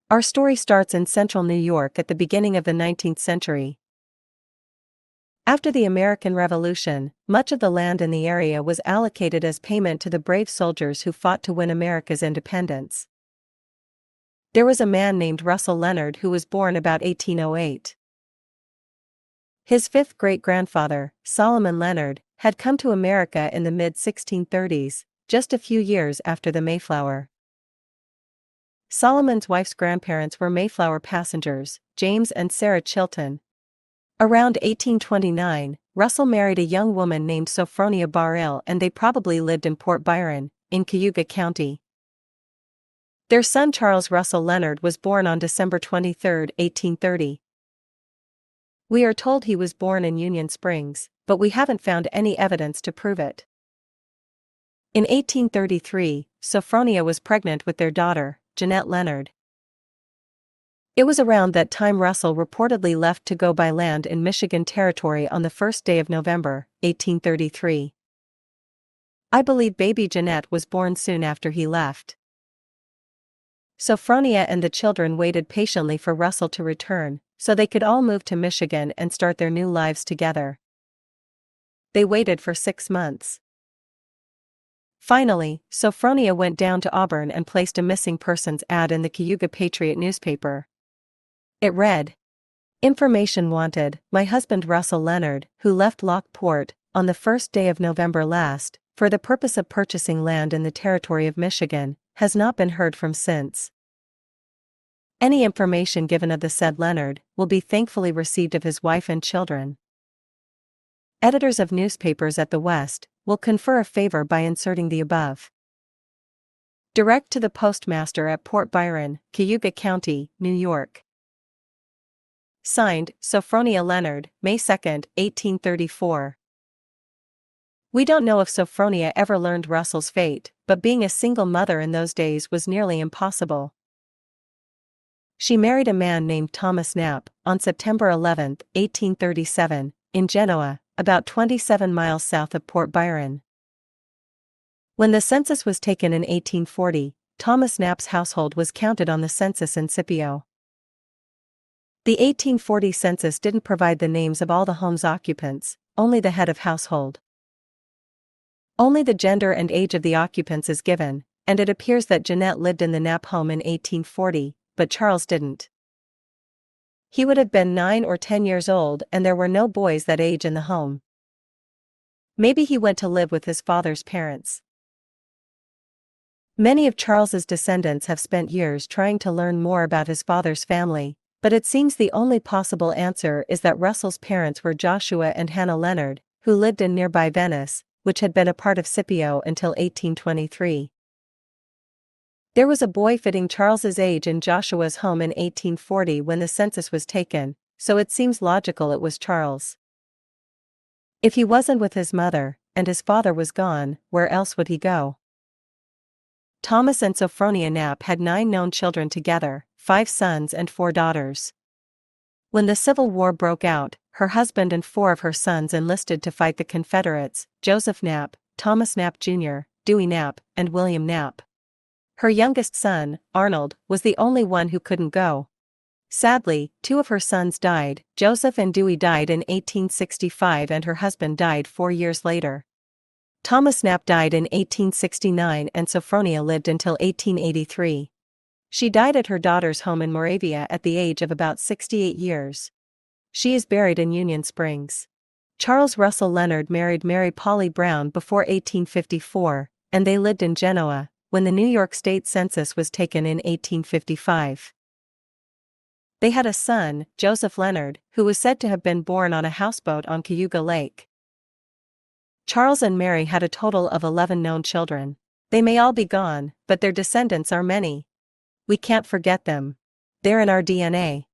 Our story starts in central New York at the beginning of the 19th century. After the American Revolution, much of the land in the area was allocated as payment to the brave soldiers who fought to win America's independence. There was a man named Russell Leonard who was born about 1808. His fifth great-grandfather, Solomon Leonard, had come to America in the mid-1630s, just a few years after the Mayflower. Solomon's wife's grandparents were Mayflower passengers, James and Sarah Chilton. Around 1829, Russell married a young woman named Sophronia Barrell, and they probably lived in Port Byron, in Cayuga County. Their son Charles Russell Leonard was born on December 23, 1830. We are told he was born in Union Springs, but we haven't found any evidence to prove it. In 1833, Sophronia was pregnant with their daughter, Jeanette Leonard. It was around that time Russell reportedly left to go by land in Michigan Territory on the first day of November, 1833. I believe baby Jeanette was born soon after he left. Sophronia and the children waited patiently for Russell to return, so they could all move to Michigan and start their new lives together. They waited for 6 months. Finally, Sophronia went down to Auburn and placed a missing persons ad in the Cayuga Patriot newspaper. It read, "Information wanted, my husband Russell Leonard, who left Lockport, on the first day of November last, for the purpose of purchasing land in the territory of Michigan, has not been heard from since. Any information given of the said Leonard, will be thankfully received of his wife and children. Editors of newspapers at the West, will confer a favor by inserting the above. Direct to the postmaster at Port Byron, Cayuga County, New York. Signed, Sophronia Leonard, May 2, 1834. We don't know if Sophronia ever learned Russell's fate, but being a single mother in those days was nearly impossible. She married a man named Thomas Knapp, on September 11, 1837, in Genoa, about 27 miles south of Port Byron. When the census was taken in 1840, Thomas Knapp's household was counted on the census in Scipio. The 1840 census didn't provide the names of all the home's occupants, only the head of household. Only the gender and age of the occupants is given, and it appears that Jeanette lived in the Knapp home in 1840, but Charles didn't. He would have been 9 or 10 years old, and there were no boys that age in the home. Maybe he went to live with his father's parents. Many of Charles's descendants have spent years trying to learn more about his father's family, but it seems the only possible answer is that Russell's parents were Joshua and Hannah Leonard, who lived in nearby Venice, which had been a part of Scipio until 1823. There was a boy fitting Charles's age in Joshua's home in 1840 when the census was taken, so it seems logical it was Charles. If he wasn't with his mother, and his father was gone, where else would he go? Thomas and Sophronia Knapp had 9 known children together, 5 sons and 4 daughters. When the Civil War broke out, her husband and 4 of her sons enlisted to fight the Confederates: Joseph Knapp, Thomas Knapp Jr., Dewey Knapp, and William Knapp. Her youngest son, Arnold, was the only one who couldn't go. Sadly, 2 of her sons died. Joseph and Dewey died in 1865 and her husband died 4 years later. Thomas Knapp died in 1869 and Sophronia lived until 1883. She died at her daughter's home in Moravia at the age of about 68 years. She is buried in Union Springs. Charles Russell Leonard married Mary Polly Brown before 1854, and they lived in Genoa when the New York State Census was taken in 1855. They had a son, Joseph Leonard, who was said to have been born on a houseboat on Cayuga Lake. Charles and Mary had a total of 11 known children. They may all be gone, but their descendants are many. We can't forget them. They're in our DNA.